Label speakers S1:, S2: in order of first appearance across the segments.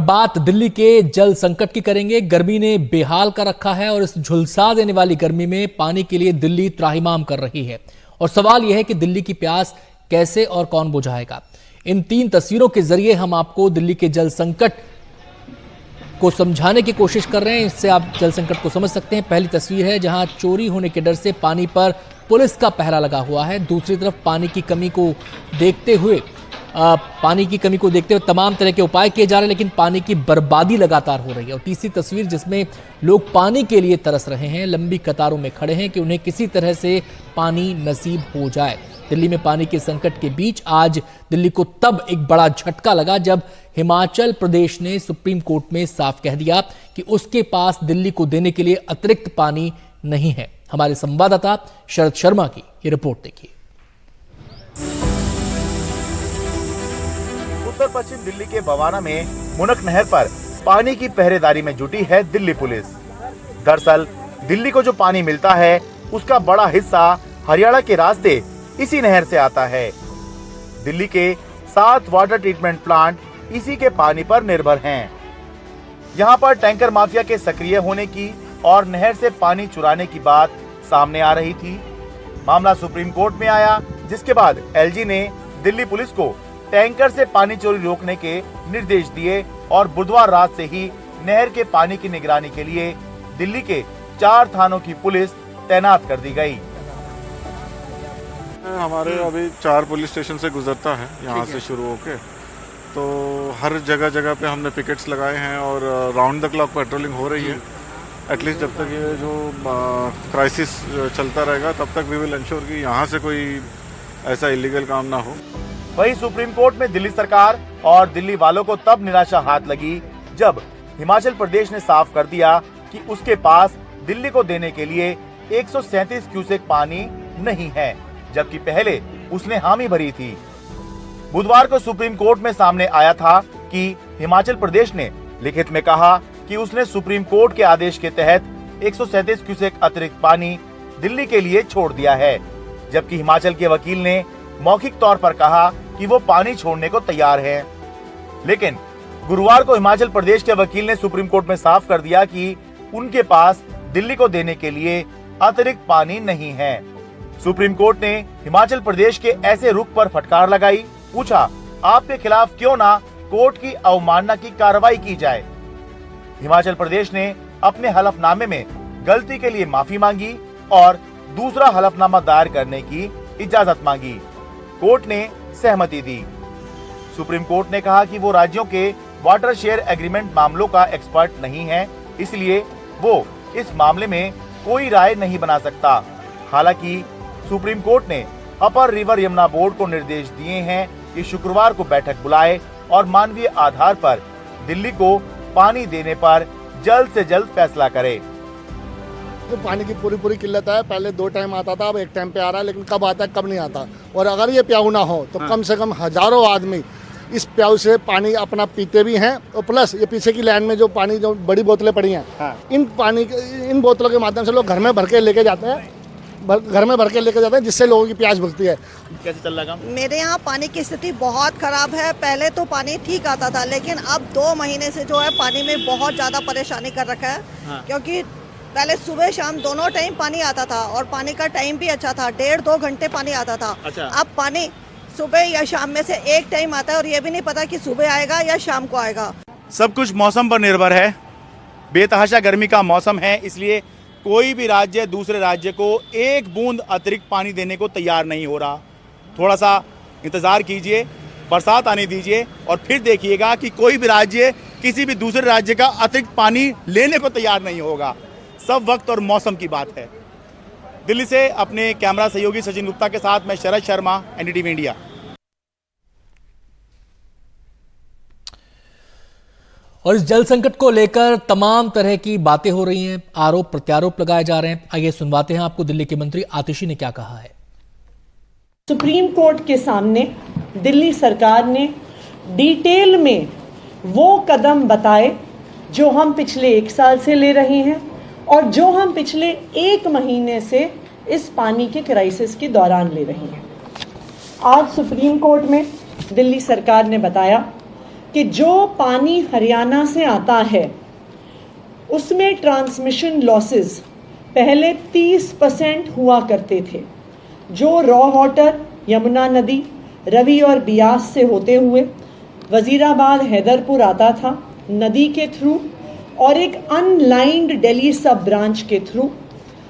S1: बात दिल्ली के जल संकट की करेंगे। गर्मी ने बेहाल कर रखा है और इस झुलसा देने वाली गर्मी में पानी के लिए दिल्ली त्राहिमाम कर रही है। और सवाल यह है कि दिल्ली की प्यास कैसे और कौन बुझाएगा। इन 3 तस्वीरों के जरिए हम आपको दिल्ली के जल संकट को समझाने की कोशिश कर रहे हैं। इससे आप जल संकट को समझ सकते हैं। पहली तस्वीर है जहां चोरी होने के डर से पानी पर पुलिस का पहरा लगा हुआ है। दूसरी तरफ पानी की कमी को देखते हुए तमाम तरह के उपाय किए जा रहे हैं, लेकिन पानी की बर्बादी लगातार हो रही है। और तीसरी तस्वीर जिसमें लोग पानी के लिए तरस रहे हैं, लंबी कतारों में खड़े हैं कि उन्हें किसी तरह से पानी नसीब हो जाए। दिल्ली में पानी के संकट के बीच आज दिल्ली को तब एक बड़ा झटका लगा जब हिमाचल प्रदेश ने सुप्रीम कोर्ट में साफ कह दिया कि उसके पास दिल्ली को देने के लिए अतिरिक्त पानी नहीं है। हमारे संवाददाता शरद शर्मा की ये रिपोर्ट देखिए।
S2: उत्तर पश्चिम दिल्ली के बवाना में मुनक नहर पर पानी की पहरेदारी में जुटी है दिल्ली पुलिस। दरअसल दिल्ली को जो पानी मिलता है उसका बड़ा हिस्सा हरियाणा के रास्ते इसी नहर से आता है। दिल्ली के 7 वाटर ट्रीटमेंट प्लांट इसी के पानी पर निर्भर हैं। यहाँ पर टैंकर माफिया के सक्रिय होने की और नहर से पानी चुराने की बात सामने आ रही थी। मामला सुप्रीम कोर्ट में आया, जिसके बाद एलजी ने दिल्ली पुलिस को टैंकर से पानी चोरी रोकने के निर्देश दिए और बुधवार रात से ही नहर के पानी की निगरानी के लिए दिल्ली के 4 थानों की पुलिस तैनात कर दी गई।
S3: हमारे अभी 4 पुलिस स्टेशन से गुजरता है यहाँ से शुरू होके, तो हर जगह पे हमने पिकेट्स लगाए हैं और राउंड द क्लॉक पेट्रोलिंग हो रही है। एटलीस्ट जब तक ये जो क्राइसिस चलता रहेगा तब तक वी विल इंश्योर कि यहाँ से कोई ऐसा इलीगल काम ना हो।
S2: वहीं सुप्रीम कोर्ट में दिल्ली सरकार और दिल्ली वालों को तब निराशा हाथ लगी जब हिमाचल प्रदेश ने साफ कर दिया कि उसके पास दिल्ली को देने के लिए 137 क्यूसेक पानी नहीं है, जबकि पहले उसने हामी भरी थी। बुधवार को सुप्रीम कोर्ट में सामने आया था कि हिमाचल प्रदेश ने लिखित में कहा कि उसने सुप्रीम कोर्ट के आदेश के तहत 137 क्यूसेक अतिरिक्त पानी दिल्ली के लिए छोड़ दिया है, जबकि हिमाचल के वकील ने मौखिक तौर पर कहा कि वो पानी छोड़ने को तैयार है। लेकिन गुरुवार को हिमाचल प्रदेश के वकील ने सुप्रीम कोर्ट में साफ कर दिया कि उनके पास दिल्ली को देने के लिए अतिरिक्त पानी नहीं है। सुप्रीम कोर्ट ने हिमाचल प्रदेश के ऐसे रुख पर फटकार लगाई, पूछा आपके खिलाफ क्यों ना कोर्ट की अवमानना की कार्रवाई की जाए। हिमाचल प्रदेश ने अपने हलफनामे में गलती के लिए माफी मांगी और दूसरा हलफनामा दायर करने की इजाजत मांगी। कोर्ट ने सहमति दी। सुप्रीम कोर्ट ने कहा कि वो राज्यों के वाटर शेयर एग्रीमेंट मामलों का एक्सपर्ट नहीं है, इसलिए वो इस मामले में कोई राय नहीं बना सकता। हालांकि सुप्रीम कोर्ट ने अपर रिवर यमुना बोर्ड को निर्देश दिए हैं कि शुक्रवार को बैठक बुलाए और मानवीय आधार पर दिल्ली को पानी देने पर जल्द से जल्द फैसला करे।
S4: तो पानी की पूरी किल्लत है। पहले 2 टाइम आता था, अब 1 टाइम पे आ रहा है, लेकिन कब आता है कब नहीं आता। और अगर ये प्याऊ ना हो तो कम से कम हजारों आदमी इस प्याऊ से पानी अपना पीते भी हैं। और प्लस ये पीछे की लाइन में जो पानी जो बड़ी बोतलें पड़ी हैं, इन बोतलों के माध्यम से लोग घर में भर के लेके जाते हैं, जिससे लोगों की प्यास बुझती है।
S2: कैसे चल रहा?
S5: मेरे यहाँ पानी की स्थिति बहुत खराब है। पहले तो पानी ठीक आता था, लेकिन अब 2 महीने से जो है पानी में बहुत ज़्यादा परेशानी कर रखा है। क्योंकि पहले सुबह शाम दोनों टाइम पानी आता था और पानी का टाइम भी अच्छा था, 1.5-2 घंटे पानी आता था। अच्छा। अब पानी सुबह या शाम में से एक टाइम आता है और ये भी नहीं पता कि सुबह आएगा या शाम को आएगा।
S2: सब कुछ मौसम पर निर्भर है। बेतहाशा गर्मी का मौसम है, इसलिए कोई भी राज्य दूसरे राज्य को 1 बूंद अतिरिक्त पानी देने को तैयार नहीं हो रहा। थोड़ा सा इंतजार कीजिए, बरसात आने दीजिए और फिर देखिएगा कि कोई भी राज्य किसी भी दूसरे राज्य का अतिरिक्त पानी लेने को तैयार नहीं होगा। सब वक्त और मौसम की बात है। दिल्ली से अपने कैमरा सहयोगी सचिन गुप्ता के साथ मैं शरद शर्मा, एनडीटीवी इंडिया।
S1: और इस जल संकट को लेकर तमाम तरह की बातें हो रही हैं, आरोप प्रत्यारोप लगाए जा रहे हैं। आइए सुनवाते हैं आपको दिल्ली के मंत्री आतिशी ने क्या कहा है।
S6: सुप्रीम कोर्ट के सामने दिल्ली सरकार ने डिटेल में वो कदम बताए जो हम पिछले 1 साल से ले रहे हैं और जो हम पिछले 1 महीने से इस पानी के क्राइसिस के दौरान ले रहे हैं। आज सुप्रीम कोर्ट में दिल्ली सरकार ने बताया कि जो पानी हरियाणा से आता है उसमें ट्रांसमिशन लॉसेस पहले 30% हुआ करते थे, जो रॉ वाटर यमुना नदी, रवि और बियास से होते हुए वजीराबाद हैदरपुर आता था नदी के थ्रू और एक अनलाइंड दिल्ली सब ब्रांच के थ्रू,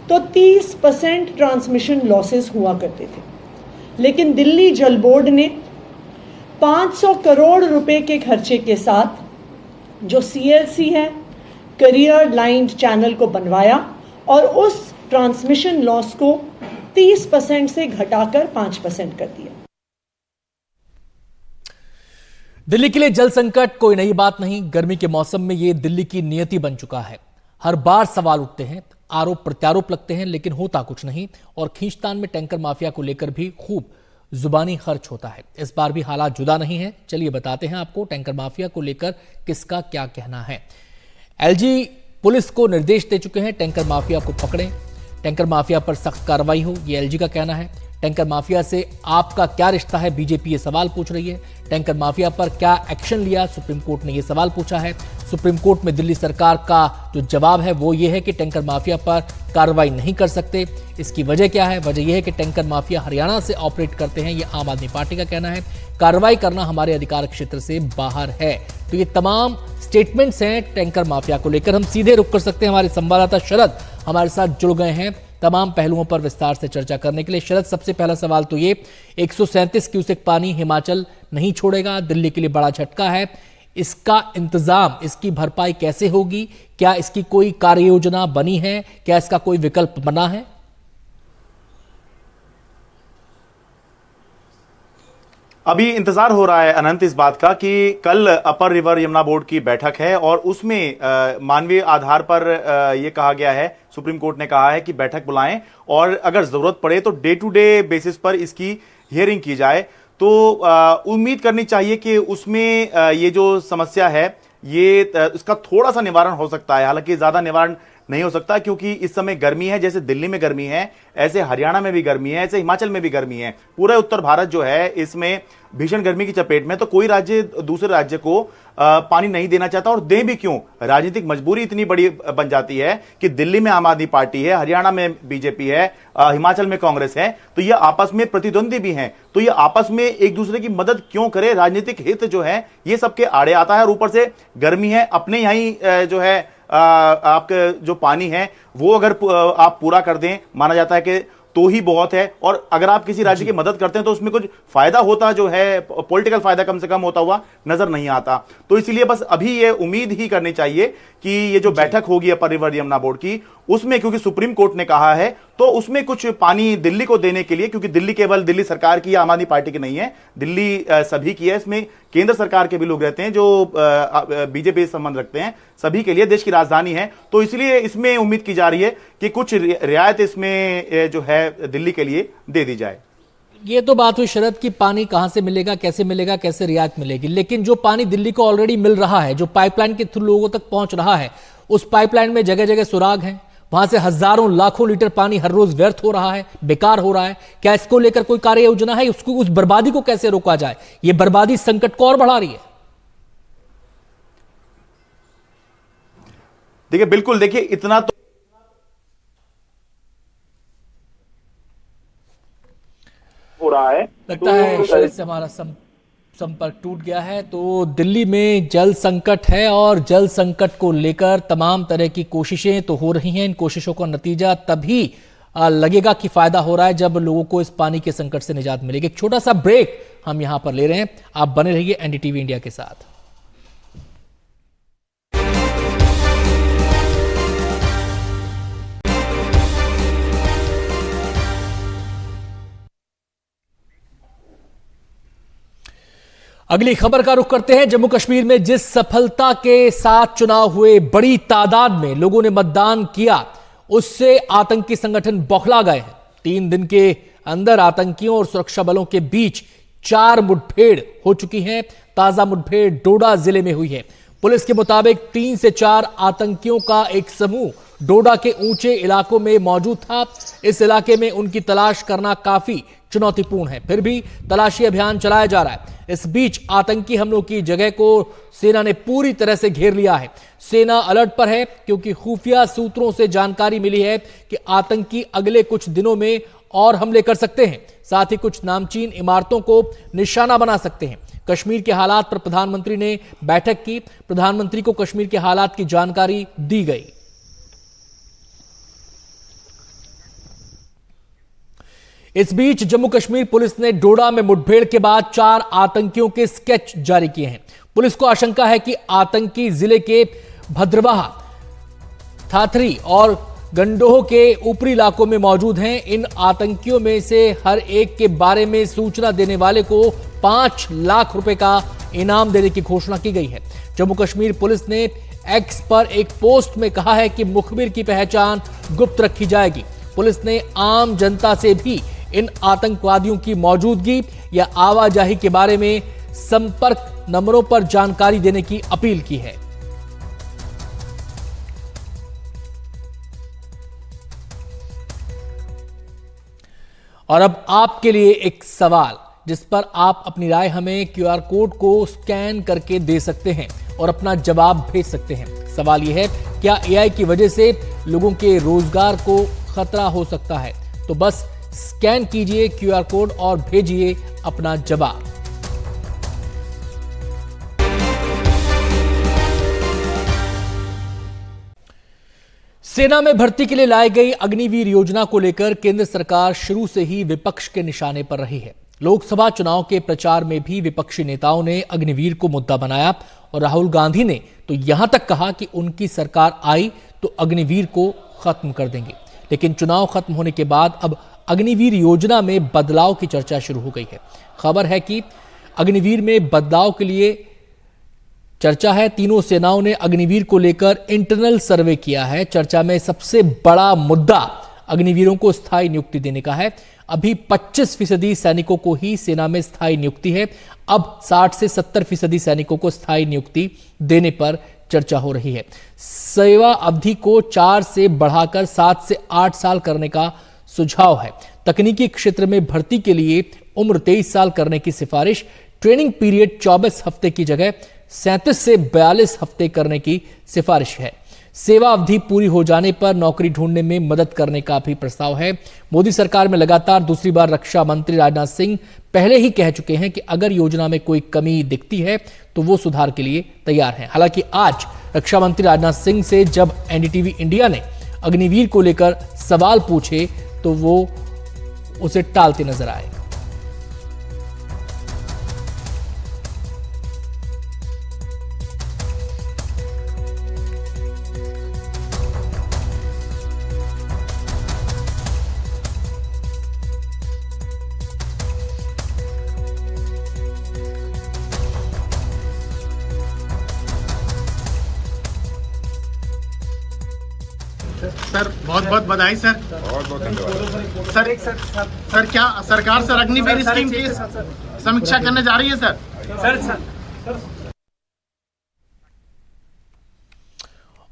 S6: तो 30% ट्रांसमिशन लॉसेस हुआ करते थे। लेकिन दिल्ली जल बोर्ड ने 500 करोड़ रुपए के खर्चे के साथ जो CLC है करियर लाइन चैनल को बनवाया और उस ट्रांसमिशन लॉस को 30% से घटाकर 5% कर दिया।
S1: दिल्ली के लिए जल संकट कोई नई बात नहीं। गर्मी के मौसम में यह दिल्ली की नियति बन चुका है। हर बार सवाल उठते हैं, आरोप प्रत्यारोप लगते हैं, लेकिन होता कुछ नहीं। और खींचतान में टैंकर माफिया को लेकर भी खूब जुबानी खर्च होता है। इस बार भी हालात जुदा नहीं है। चलिए बताते हैं आपको टैंकर माफिया को लेकर किसका क्या कहना है। एलजी पुलिस को निर्देश दे चुके हैं, टैंकर माफिया को पकड़ें, टैंकर माफिया पर सख्त कार्रवाई हो, यह एलजी का कहना है। टैंकर माफिया से आपका क्या रिश्ता है, बीजेपी ये सवाल पूछ रही है। टैंकर माफिया पर क्या एक्शन लिया, सुप्रीम कोर्ट ने यह सवाल पूछा है। सुप्रीम कोर्ट में दिल्ली सरकार का जो जवाब है वो ये है कि टैंकर माफिया पर कार्रवाई नहीं कर सकते। इसकी वजह क्या है? वजह यह है कि टैंकर माफिया हरियाणा से ऑपरेट करते हैं, यह आम आदमी पार्टी का कहना है। कार्रवाई करना हमारे अधिकार क्षेत्र से बाहर है। तो ये तमाम स्टेटमेंट्स हैं टैंकर माफिया को लेकर। हम सीधे रुक कर सकते हैं, हमारे संवाददाता शरद हमारे साथ जुड़ गए हैं तमाम पहलुओं पर विस्तार से चर्चा करने के लिए। शरद, सबसे पहला सवाल तो ये, 137 क्यूसेक पानी हिमाचल नहीं छोड़ेगा, दिल्ली के लिए बड़ा झटका है। इसका इंतजाम, इसकी भरपाई कैसे होगी? क्या इसकी कोई कार्य योजना बनी है? क्या इसका कोई विकल्प बना है?
S2: अभी इंतजार हो रहा है अनंत इस बात का कि कल अपर रिवर यमुना बोर्ड की बैठक है और उसमें मानवीय आधार पर यह कहा गया है, सुप्रीम कोर्ट ने कहा है कि बैठक बुलाएं और अगर जरूरत पड़े तो डे टू डे बेसिस पर इसकी हियरिंग की जाए। तो उम्मीद करनी चाहिए कि उसमें ये जो समस्या है ये इसका थोड़ा सा निवारण हो सकता है। हालांकि ज्यादा निवारण नहीं हो सकता क्योंकि इस समय गर्मी है, जैसे दिल्ली में गर्मी है ऐसे हरियाणा में भी गर्मी है, ऐसे हिमाचल में भी गर्मी है। पूरा उत्तर भारत जो है इसमें भीषण गर्मी की चपेट में। तो कोई राज्य दूसरे राज्य को पानी नहीं देना चाहता, और दे भी क्यों? राजनीतिक मजबूरी इतनी बड़ी बन जाती है कि दिल्ली में आम आदमी पार्टी है, हरियाणा में बीजेपी है, हिमाचल में कांग्रेस है, तो ये आपस में प्रतिद्वंदी भी हैं। तो ये आपस में एक दूसरे की मदद क्यों करे? राजनीतिक हित जो है ये सबके आड़े आता है। और ऊपर से गर्मी है, अपने यहीं जो है आपके जो पानी है वो अगर आप पूरा कर दें, माना जाता है कि तो ही बहुत है। और अगर आप किसी राज्य की मदद करते हैं तो उसमें कुछ फायदा होता जो है, पॉलिटिकल फायदा कम से कम होता हुआ नजर नहीं आता। तो इसलिए बस अभी ये उम्मीद ही करनी चाहिए कि ये जो बैठक होगी अपर रिवर यमुना बोर्ड की, उसमें क्योंकि सुप्रीम कोर्ट ने कहा है तो उसमें कुछ पानी दिल्ली को देने के लिए, क्योंकि दिल्ली केवल दिल्ली सरकार की या आम आदमी पार्टी की नहीं है, दिल्ली सभी की है। इसमें केंद्र सरकार के भी लोग रहते हैं जो बीजेपी से संबंध रखते हैं, सभी के लिए, देश की राजधानी है। तो इसलिए इसमें उम्मीद की जा रही है कि कुछ रियायत इसमें जो है दिल्ली के लिए दे दी जाए।
S1: ये तो बात हुई शरद की पानी कहां से मिलेगा, कैसे मिलेगा, कैसे रियायत मिलेगी। लेकिन जो पानी दिल्ली को ऑलरेडी मिल रहा है, जो पाइपलाइन के थ्रू लोगों तक पहुंच रहा है, उस पाइपलाइन में जगह जगह सुराग हैं, वहां से हजारों लाखों लीटर पानी हर रोज व्यर्थ हो रहा है, बेकार हो रहा है। क्या इसको लेकर कोई कार्य योजना है? उसको, उस बर्बादी को कैसे रोका जाए? ये बर्बादी संकट को और बढ़ा रही है।
S2: देखिए, बिल्कुल, देखिए इतना तो हो रहा है,
S1: लगता है शायद से हमारा संपर्क टूट गया है। तो दिल्ली में जल संकट है और जल संकट को लेकर तमाम तरह की कोशिशें तो हो रही हैं। इन कोशिशों का नतीजा तभी लगेगा कि फायदा हो रहा है जब लोगों को इस पानी के संकट से निजात मिलेगी। एक छोटा सा ब्रेक हम यहां पर ले रहे हैं, आप बने रहिए एनडीटीवी इंडिया के साथ। अगली खबर का रुख करते हैं। जम्मू कश्मीर में जिस सफलता के साथ चुनाव हुए, बड़ी तादाद में लोगों ने मतदान किया, उससे आतंकी संगठन बौखला गए हैं। 3 दिन के अंदर आतंकियों और सुरक्षा बलों के बीच 4 मुठभेड़ हो चुकी हैं। ताजा मुठभेड़ डोडा जिले में हुई है। पुलिस के मुताबिक 3 से 4 आतंकियों का एक समूह डोडा के ऊंचे इलाकों में मौजूद था। इस इलाके में उनकी तलाश करना काफी चुनौतीपूर्ण है, फिर भी तलाशी अभियान चलाया जा रहा है। इस बीच आतंकी हमलों की जगह को सेना ने पूरी तरह से घेर लिया है। सेना अलर्ट पर है क्योंकि खुफिया सूत्रों से जानकारी मिली है कि आतंकी अगले कुछ दिनों में और हमले कर सकते हैं, साथ ही कुछ नामचीन इमारतों को निशाना बना सकते हैं। कश्मीर के हालात पर प्रधानमंत्री ने बैठक की। प्रधानमंत्री को कश्मीर के हालात की जानकारी दी गई। इस बीच जम्मू कश्मीर पुलिस ने डोडा में मुठभेड़ के बाद 4 आतंकियों के स्केच जारी किए हैं। पुलिस को आशंका है कि आतंकी जिले के भद्रवाह, थाथरी और गंडोह के ऊपरी इलाकों में मौजूद हैं। इन आतंकियों में से हर एक के बारे में सूचना देने वाले को 5 लाख रुपए का इनाम देने की घोषणा की गई है। जम्मू कश्मीर पुलिस ने एक्स पर एक पोस्ट में कहा है कि मुखबिर की पहचान गुप्त रखी जाएगी। पुलिस ने आम जनता से भी इन आतंकवादियों की मौजूदगी या आवाजाही के बारे में संपर्क नंबरों पर जानकारी देने की अपील की है। और अब आपके लिए एक सवाल, जिस पर आप अपनी राय हमें QR कोड को स्कैन करके दे सकते हैं और अपना जवाब भेज सकते हैं। सवाल यह है, क्या AI की वजह से लोगों के रोजगार को खतरा हो सकता है? तो बस स्कैन कीजिए QR कोड और भेजिए अपना जवाब। सेना में भर्ती के लिए लाई गई अग्निवीर योजना को लेकर केंद्र सरकार शुरू से ही विपक्ष के निशाने पर रही है। लोकसभा चुनाव के प्रचार में भी विपक्षी नेताओं ने अग्निवीर को मुद्दा बनाया और राहुल गांधी ने तो यहां तक कहा कि उनकी सरकार आई तो अग्निवीर को खत्म कर देंगे। लेकिन चुनाव खत्म होने के बाद अब अग्निवीर योजना में बदलाव की चर्चा शुरू हो गई है। खबर है कि अग्निवीर में बदलाव के लिए चर्चा है। तीनों सेनाओं ने अग्निवीर को लेकर इंटरनल सर्वे किया है। चर्चा में सबसे बड़ा मुद्दा अग्निवीरों को स्थायी नियुक्ति देने का है। अभी 25% सैनिकों को ही सेना में स्थायी नियुक्ति है। अब 60 से 70% सैनिकों को स्थायी नियुक्ति देने पर चर्चा हो रही है। सेवा अवधि को 4 से बढ़ाकर 7 से 8 साल करने का सुझाव है। तकनीकी क्षेत्र में भर्ती के लिए उम्र 23 साल करने की सिफारिश। ट्रेनिंग पीरियड 24 हफ्ते की जगह 37 से 42 हफ्ते करने की सिफारिश है। सेवा अवधि पूरी हो जाने पर नौकरी ढूंढने में मदद करने का भी प्रस्ताव है। मोदी सरकार में लगातार दूसरी बार रक्षा मंत्री राजनाथ सिंह पहले ही कह चुके हैं कि अगर योजना में कोई कमी दिखती है तो वो सुधार के लिए तैयार हैं। हालांकि आज रक्षा मंत्री राजनाथ सिंह से जब NDTV इंडिया ने अग्निवीर को लेकर सवाल पूछे तो वो उसे टालते नजर आए।
S7: सर बहुत बहुत बधाई सर।
S3: बहुत बहुत धन्यवाद।
S7: सर क्या सरकार सर अग्निवीर स्कीम की समीक्षा करने जा रही है सर?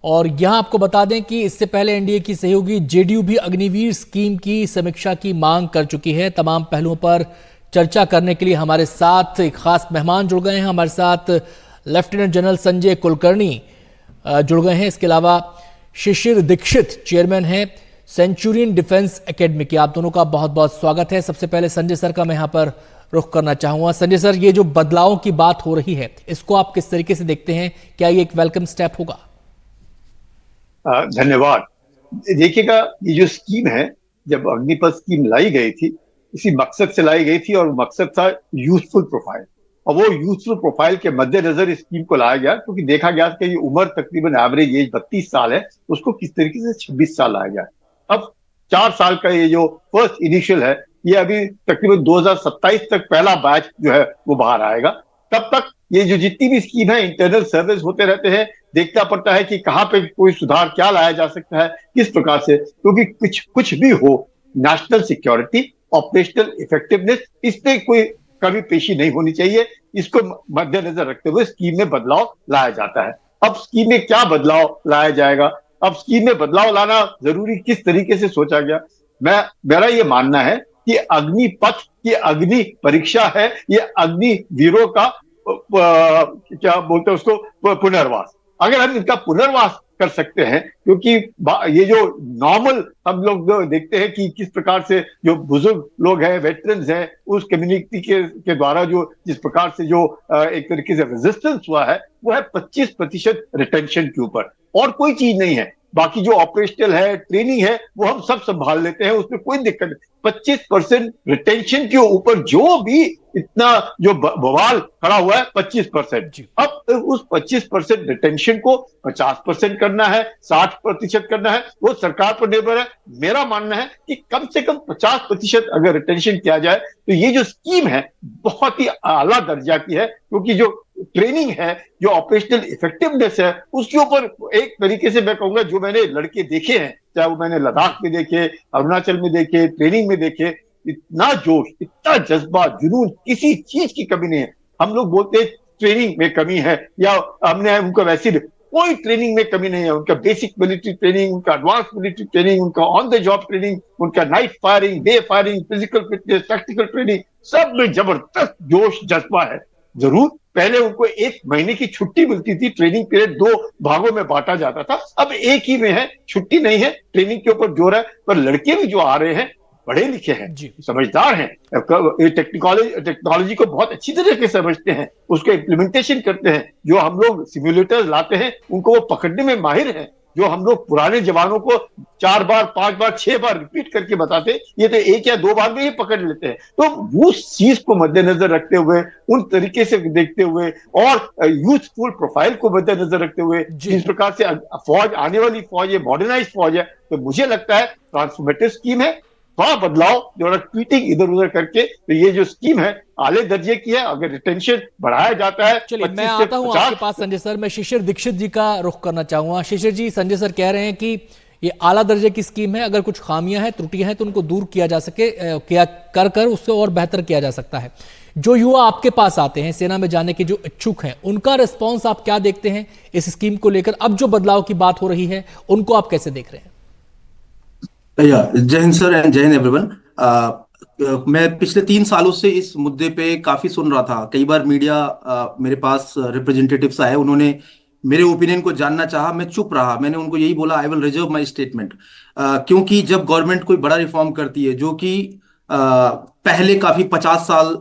S1: और यहां आपको बता दें कि इससे पहले एनडीए की सहयोगी जेडीयू भी अग्निवीर स्कीम की समीक्षा की मांग कर चुकी है। तमाम पहलुओं पर चर्चा करने के लिए हमारे साथ एक खास मेहमान जुड़ गए हैं। हमारे साथ लेफ्टिनेंट जनरल संजय कुलकर्णी जुड़ गए हैं। इसके अलावा शिशिर दीक्षित चेयरमैन हैं सेंचुरियन डिफेंस एकेडमी के। आप दोनों का बहुत बहुत स्वागत है। सबसे पहले संजय सर का मैं यहां पर रुख करना चाहूंगा। संजय सर, ये जो बदलाव की बात हो रही है इसको आप किस तरीके से देखते हैं? क्या ये एक वेलकम स्टेप होगा?
S8: धन्यवाद। देखिएगा, ये जो स्कीम है, जब अग्निपथ स्कीम लाई गई थी इसी मकसद से लाई गई थी और मकसद था यूथफुल प्रोफाइल। और वो यूथफुल प्रोफाइल के मद्देनजर इस स्कीम को लाया गया क्योंकि देखा गया कि ये उम्र तकरीबन एवरेज एज 32 साल है, उसको किस तरीके से 26 साल लाया जाए। अब 4 साल का ये जो फर्स्ट इनिशियल है, ये अभी तकरीबन 2027 तक पहला बैच जो है वो बाहर आएगा। तब तक ये जो जितनी भी स्कीम है इंटरनल सर्विस होते रहते हैं, देखना पड़ता है कि कहाँ पे कोई सुधार क्या लाया जा सकता है, किस प्रकार से, क्योंकि कुछ भी हो, नेशनल सिक्योरिटी, ऑपरेशनल इफेक्टिवनेस, इसमें कोई कभी पेशी नहीं होनी चाहिए। इसको मद्देनजर रखते हुए स्कीम में बदलाव लाया जाता है। अब स्कीम में क्या बदलाव लाया जाएगा, अब स्कीम में बदलाव लाना जरूरी किस तरीके से सोचा गया, मेरा ये मानना है कि अग्निपथ की अग्नि परीक्षा है, ये अग्निवीरों का क्या बोलते हैं उसको, पुनर्वास। अगर हम इनका पुनर्वास कर सकते हैं, क्योंकि ये जो नॉर्मल हम लोग जो देखते हैं कि किस प्रकार से जो बुजुर्ग लोग हैं, वेटरन्स हैं, उस कम्युनिटी के द्वारा जो जिस प्रकार से जो एक तरीके से रेजिस्टेंस हुआ है, वो है 25% रिटेंशन के ऊपर, और कोई चीज नहीं है। बाकी जो ऑपरेशनल है, ट्रेनिंग है, वो हम सब संभाल लेते हैं, उसमें कोई दिक्कत नहीं। 25% रिटेंशन के ऊपर जो भी इतना जो बवाल खड़ा हुआ है, 25%। अब उस 25% रिटेंशन को 50% करना है, 60% करना है, वो सरकार पर निर्भर है। मेरा मानना है कि कम से कम 50% अगर रिटेंशन किया जाए तो ये जो स्कीम है बहुत ही आला दर्जा की है, क्योंकि जो ट्रेनिंग है, जो ऑपरेशनल इफेक्टिवनेस है, उसके ऊपर एक तरीके से मैं कहूंगा, जो मैंने लड़के देखे हैं, चाहे वो मैंने लद्दाख में देखे, अरुणाचल में देखे, ट्रेनिंग में देखे, इतना जोश, इतना जज्बा, जुनून, किसी चीज की कमी नहीं है। हम लोग बोलते हैं ट्रेनिंग में कमी है, या हमने उनको वैसे, कोई ट्रेनिंग में कमी नहीं है। उनका बेसिक मिलिट्री ट्रेनिंग, उनका एडवांस मिलिट्री ट्रेनिंग, उनका ऑन द जॉब ट्रेनिंग, उनका night firing, day firing, physical fitness, tactical training, सब में जबरदस्त जोश जज्बा है। जरूर पहले उनको 1 महीने की छुट्टी मिलती थी, ट्रेनिंग पीरियड 2 भागों में बांटा जाता था, अब एक ही में है, छुट्टी नहीं है, ट्रेनिंग के ऊपर जोर है। पर लड़के भी जो आ रहे हैं पढ़े लिखे हैं, समझदार हैं, टेक्नोलॉजी को बहुत अच्छी तरह से समझते हैं, उसका इम्प्लीमेंटेशन करते हैं। जो हम लोग सिम्युलेटर्स लाते हैं उनको वो पकड़ने में माहिर हैं। जो हम लोग पुराने जवानों को 4 बार 5 बार 6 बार रिपीट करके बताते, ये तो 1 या 2 बार में ही पकड़ लेते हैं। तो उस चीज को मद्देनजर रखते हुए, उन तरीके से देखते हुए, और यूथफुल प्रोफाइल को मद्देनजर रखते हुए, जिस प्रकार से फौज, आने वाली फौज, ये मॉडर्नाइज फौज है, तो मुझे लगता है ट्रांसफॉर्मेटिव स्कीम है। थोड़ा बदलाव, जो ट्वीटिंग इधर उधर करके, तो ये जो स्कीम है आले दर्जे की है। अगर रिटेंशन बढ़ाया जाता है,
S1: चलिए मैं आता हूं आपके पास संजय सर। मैं शिशिर दीक्षित जी का रुख करना चाहूंगा। शिशिर जी, संजय सर कह रहे हैं कि ये आला दर्जे की स्कीम है, अगर कुछ खामियां हैं, त्रुटियां हैं, तो उनको दूर किया जा सके, कर उससे और बेहतर किया जा सकता है। जो युवा आपके पास आते हैं सेना में जाने के जो इच्छुक हैं, उनका रिस्पॉन्स आप क्या देखते हैं इस स्कीम को लेकर? अब जो बदलाव की बात हो रही है, उनको आप कैसे देख रहे हैं?
S9: जय हिंद सर एंड जय हिंद एवरीवन। मैं पिछले 3 सालों से इस मुद्दे पे काफी सुन रहा था। कई बार मीडिया मेरे पास रिप्रेजेंटेटिव्स आए, उन्होंने मेरे ओपिनियन को जानना चाहा, मैं चुप रहा। मैंने उनको यही बोला, I will reserve my statement, क्योंकि जब गवर्नमेंट कोई बड़ा रिफॉर्म करती है, जो कि पहले काफी 50 साल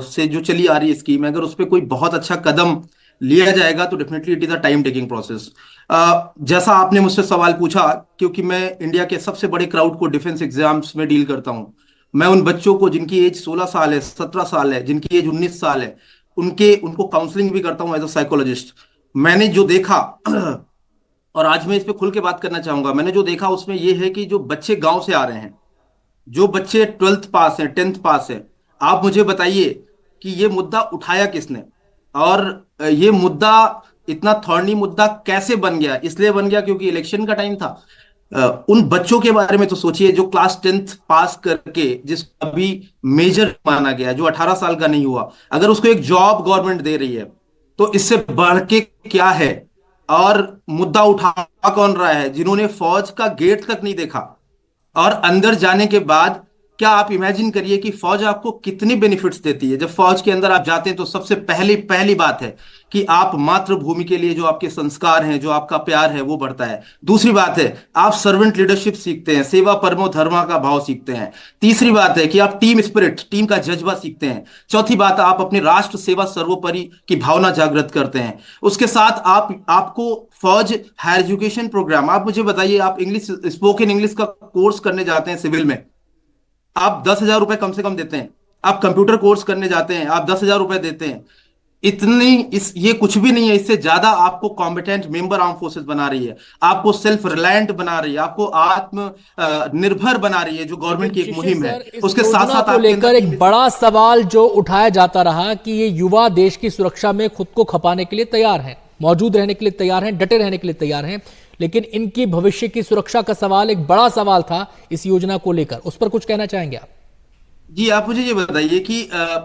S9: से जो चली आ रही स्कीम है, अगर उस पर कोई बहुत अच्छा कदम लिया जाएगा तो definitely it is a time taking process. जैसा आपने मुझसे सवाल पूछा, क्योंकि मैं इंडिया के सबसे बड़े क्राउड को डिफेंस एग्जाम्स में डील करता हूं, मैं उन बच्चों को जिनकी एज 16 साल है, 17 साल है, जिनकी एज 19 साल है, उनको काउंसलिंग भी करता हूं एज अ साइकोलॉजिस्ट। मैंने जो देखा, और आज मैं इस पे खुल के बात करना चाहूंगा, मैंने जो देखा उसमें यह है कि जो बच्चे गांव से आ रहे हैं, जो बच्चे 12th पास है, 10th पास है, आप मुझे बताइए कि ये मुद्दा उठाया किसने, और ये मुद्दा इतना थॉर्नी मुद्दा कैसे बन गया? इसलिए बन गया क्योंकि इलेक्शन का टाइम था। उन बच्चों के बारे में तो सोचिए जो क्लास 10th पास करके, जिसको अभी मेजर माना गया, जो 18 साल का नहीं हुआ, अगर उसको एक जॉब गवर्नमेंट दे रही है तो इससे बढ़ के क्या है? और मुद्दा उठा कौन रहा है? जिन्होंने फौज का गेट तक नहीं देखा, और अंदर जाने के बाद क्या आप इमेजिन करिए कि फौज आपको कितनी बेनिफिट्स देती है। जब फौज के अंदर आप जाते हैं तो सबसे पहली बात है कि आप मातृभूमि के लिए जो आपके संस्कार हैं, जो आपका प्यार है, वो बढ़ता है। दूसरी बात है आप सर्वेंट लीडरशिप सीखते हैं, सेवा परमो धर्मा का भाव सीखते हैं। तीसरी बात है कि आप टीम स्पिरिट, टीम का जज्बा सीखते हैं। चौथी बात, आप अपनी राष्ट्र सेवा सर्वोपरि की भावना जागृत करते हैं। उसके साथ आपको फौज हायर एजुकेशन प्रोग्राम, आप मुझे बताइए, आप इंग्लिश, स्पोकन इंग्लिश का कोर्स करने जाते हैं सिविल में, आप 10,000 रुपए कम से कम देते हैं। आप कंप्यूटर कोर्स करने जाते हैं, आप 10,000 रुपए देते हैं। ये कुछ भी नहीं है, इससे ज्यादा आपको कॉम्पिटेंट मेंबर आर्म फोर्सेस बना रही है, आपको सेल्फ रिलायंट बना रही है, आपको आत्म निर्भर बना रही है, जो गवर्नमेंट की एक मुहिम है। उसके साथ साथ
S1: आपको लेकर एक बड़ा सवाल जो उठाया जाता रहा कि ये युवा देश की सुरक्षा में खुद को खपाने के लिए तैयार हैं, मौजूद रहने के लिए तैयार हैं, डटे रहने के लिए तैयार हैं, लेकिन इनकी भविष्य की सुरक्षा का सवाल एक बड़ा सवाल था इस योजना को लेकर। उस पर कुछ कहना चाहेंगे आप?
S9: जी, आप मुझे ये बताइए कि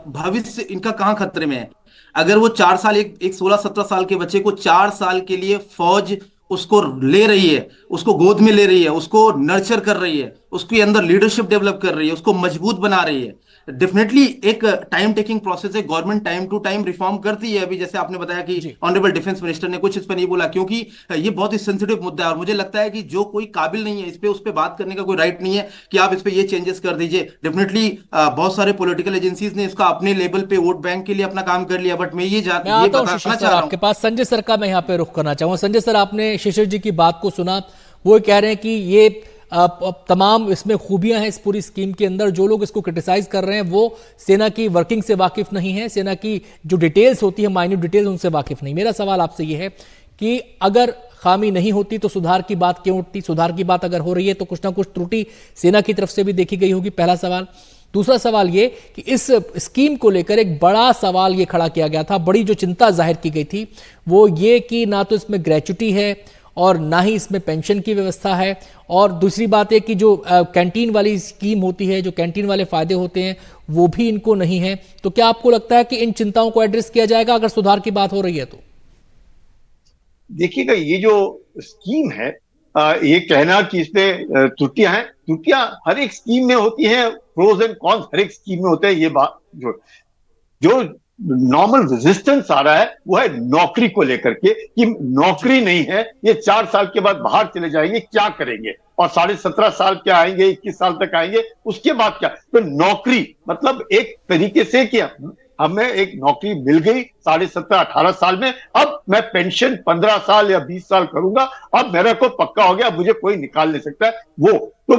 S9: भविष्य इनका कहां खतरे में है? अगर वो 4 साल, एक 16-17 साल के बच्चे को 4 साल के लिए फौज उसको ले रही है, उसको गोद में ले रही है, उसको नर्चर कर रही है, उसके अंदर लीडरशिप डेवलप कर रही है, उसको मजबूत बना रही है। डेफिनेटली एक टाइम टेकिंग प्रोसेस है। Government time to time reform करती है। अभी जैसे आपने बताया कि ऑनरेबल डिफेंस मिनिस्टर ने कुछ इस पर नहीं बोला, क्योंकि ये बहुत ही सेंसिटिव मुद्दा है और मुझे लगता है कि जो कोई काबिल नहीं है इस पे, उस पर बात करने का कोई राइट नहीं है कि आप इस पे ये चेंजेस कर दीजिए। डेफिनेटली बहुत सारे पॉलिटिकल एजेंसीज ने इसका अपने लेवल पे वोट बैंक के लिए अपना काम कर लिया, बट मैं ये बताना चाह रहा हूं
S1: आपके पास संजय सर का मैं यहाँ पे रुख करना चाहूंगा। संजय सर, आपने शिशिर जी की बात को सुना, वो कह रहे हैं कि ये तमाम इसमें खूबियां हैं इस पूरी स्कीम के अंदर। जो लोग इसको क्रिटिसाइज कर रहे हैं वो सेना की वर्किंग से वाकिफ नहीं है, सेना की जो डिटेल्स होती है, माइन्यूट डिटेल्स, उनसे वाकिफ नहीं। मेरा सवाल आपसे ये है कि अगर खामी नहीं होती तो सुधार की बात क्यों उठती? सुधार की बात अगर हो रही है तो कुछ ना कुछ त्रुटि सेना की तरफ से भी देखी गई होगी, पहला सवाल। दूसरा सवाल ये कि इस स्कीम को लेकर एक बड़ा सवाल ये खड़ा किया गया था, बड़ी जो चिंता जाहिर की गई थी वो ये कि ना तो इसमें ग्रेच्युटी है और ना ही इसमें पेंशन की व्यवस्था है, और दूसरी बात है कि जो कैंटीन वाली स्कीम होती है, जो कैंटीन वाले फायदे होते हैं, वो भी इनको नहीं है। तो क्या आपको लगता है कि इन चिंताओं को एड्रेस किया जाएगा अगर सुधार की बात हो रही है तो?
S8: देखिएगा, ये जो स्कीम है, ये कहना कि इसमें त्रुटियां हैं, त्रुटियां हर एक स्कीम में होती हैं, प्रोज एंड कॉन्स हर एक स्कीम में होते हैं। ये बात जो नॉर्मल रेजिस्टेंस आ रहा है वो है नौकरी को लेकर के, कि नौकरी नहीं है, ये 4 साल के बाद बाहर चले जाएंगे, क्या करेंगे, और 17.5 साल क्या आएंगे, 21 साल तक आएंगे, उसके बाद क्या। तो नौकरी मतलब एक तरीके से कि हमें एक नौकरी मिल गई 17.5-18 साल में, अब मैं पेंशन 15 साल या 20 साल करूंगा, अब मेरा को पक्का हो गया, मुझे कोई निकाल नहीं सकता है वो। तो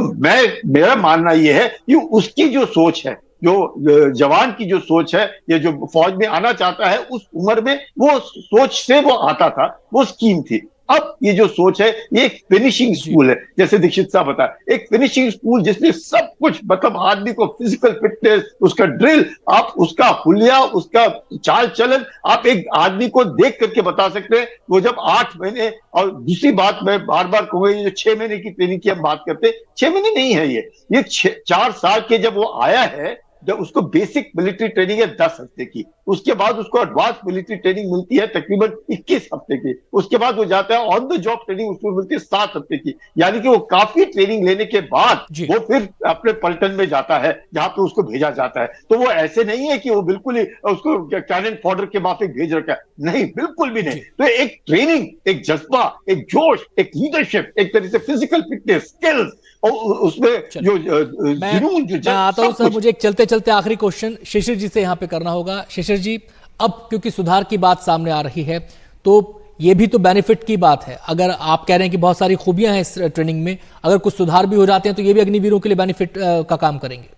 S8: मेरा मानना यह है कि उसकी जो सोच है, जो जवान की जो सोच है, ये जो फौज में आना चाहता है, उस उम्र में वो सोच से वो आता था, वो स्कीम थी। अब ये जो सोच है ये एक फिनिशिंग स्कूल है, जैसे दीक्षित साहब बताया, एक फिनिशिंग स्कूल जिसमें सब कुछ, मतलब आदमी को फिजिकल फिटनेस, उसका ड्रिल, आप उसका हुलिया, उसका चाल चलन, आप एक आदमी को देख करके बता सकते हैं। वो जब 8 महीने, और दूसरी बात मैं बार बार कहूंगा, ये जो 6 महीने की ट्रेनिंग की हम बात करते हैं, 6 महीने नहीं है ये 4 साल के जब वो आया है, जब उसको बेसिक मिलिट्री ट्रेनिंग है 10 हफ्ते की, उसके बाद उसको एडवांस मिलिट्री ट्रेनिंग मिलती है तकरीबन 21 हफ्ते की, उसके बाद वो जाता है ऑन द जॉब ट्रेनिंग, उसको मिलती है 7 हफ्ते की। यानी कि वो काफी ट्रेनिंग लेने के बाद वो फिर अपने पलटन में जाता है जहां पे उसको भेजा जाता है। तो वो ऐसे नहीं है कि वो बिल्कुल ही उसको कैनन फॉडर के माफिक भेज रखा है, नहीं, बिल्कुल भी नहीं। तो एक ट्रेनिंग, एक जज्बा, एक जोश, एक लीडरशिप, एक तरह से फिजिकल फिटनेस, स्किल्स, और उसमें जो जुनून, जो
S1: आता हूं सर, मुझे एक चलते चलते आखिरी क्वेश्चन शिशिर जी से यहाँ पे करना होगा। शिशिर जी, अब क्योंकि सुधार की बात सामने आ रही है तो ये भी तो बेनिफिट की बात है। अगर आप कह रहे हैं कि बहुत सारी खूबियां हैं इस ट्रेनिंग में, अगर कुछ सुधार भी हो जाते हैं तो ये भी अग्निवीरों के लिए बेनिफिट का काम करेंगे।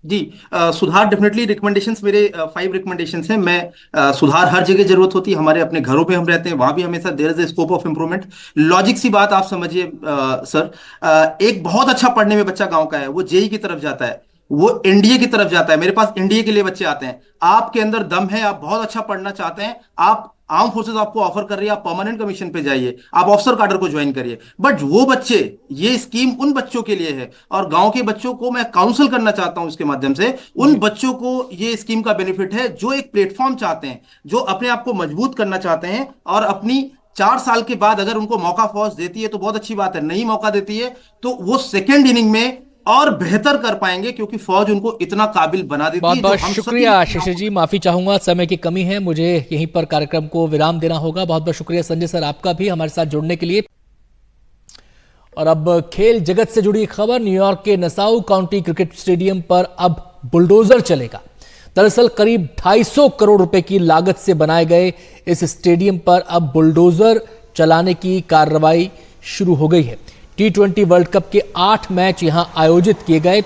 S9: जी, सुधार डेफिनेटली रिकमेंडेशंस मेरे 5 रिकमेंडेशंस हैं। मैं सुधार हर जगह जरूरत होती है, हमारे अपने घरों पे हम रहते हैं, वहां भी हमेशा there is a scope of improvement. Logic सी बात आप समझिए सर, एक बहुत अच्छा पढ़ने में बच्चा गांव का है, वो जेई की तरफ जाता है, वो एनडीए की तरफ जाता है, मेरे पास एनडीए के लिए बच्चे आते हैं। आपके अंदर दम है, आप बहुत अच्छा पढ़ना चाहते हैं, आप आर्म फोर्सेस आपको ऑफर कर रही है, आप परमानेंट कमीशन पे जाइए, आप ऑफिसर कैडर को ज्वाइन करिए। बट वो बच्चे, ये स्कीम उन बच्चों के लिए है, और गांव के बच्चों को मैं काउंसिल करना चाहता हूं इसके माध्यम से, उन बच्चों को ये स्कीम का बेनिफिट है जो एक प्लेटफॉर्म चाहते हैं, जो अपने आप को मजबूत करना चाहते हैं, और अपनी 4 साल के बाद अगर उनको मौका फौज देती है तो बहुत अच्छी बात है, नहीं मौका देती है तो वो सेकेंड इनिंग में और बेहतर कर पाएंगे, क्योंकि फौज उनको इतना काबिल बना देती है।
S1: बहुत बहुत शुक्रिया शिशिर जी, माफी चाहूंगा, समय की कमी है, मुझे यहीं पर कार्यक्रम को विराम देना होगा। बहुत बहुत शुक्रिया संजय सर आपका भी हमारे साथ जुड़ने के लिए। और अब खेल जगत से जुड़ी खबर, न्यूयॉर्क के नसाउ काउंटी क्रिकेट स्टेडियम पर अब बुलडोजर चलेगा। दरअसल करीब 250 करोड़ रुपए की लागत से बनाए गए इस स्टेडियम पर अब बुलडोजर चलाने की कार्रवाई शुरू हो गई है। T20 वर्ल्ड कप के 8 मैच यहां आयोजित किए गए।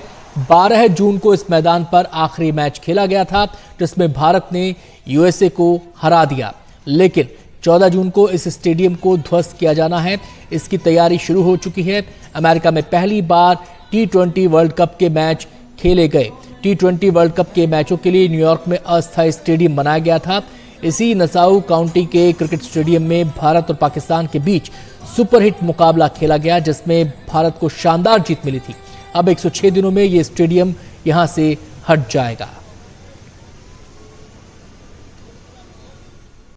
S1: 12 जून को इस मैदान पर आखिरी मैच खेला गया था, जिसमें भारत ने यूएसए को हरा दिया। लेकिन 14 जून को इस स्टेडियम को ध्वस्त किया जाना है, इसकी तैयारी शुरू हो चुकी है। अमेरिका में पहली बार T20 वर्ल्ड कप के मैच खेले गए। T20 वर्ल्ड कप के मैचों के लिए न्यूयॉर्क में अस्थायी स्टेडियम बनाया गया था। इसी नसाउ काउंटी के क्रिकेट स्टेडियम में भारत और पाकिस्तान के बीच सुपरहिट मुकाबला खेला गया, जिसमें भारत को शानदार जीत मिली थी। अब 106 दिनों में यह स्टेडियम यहां से हट जाएगा।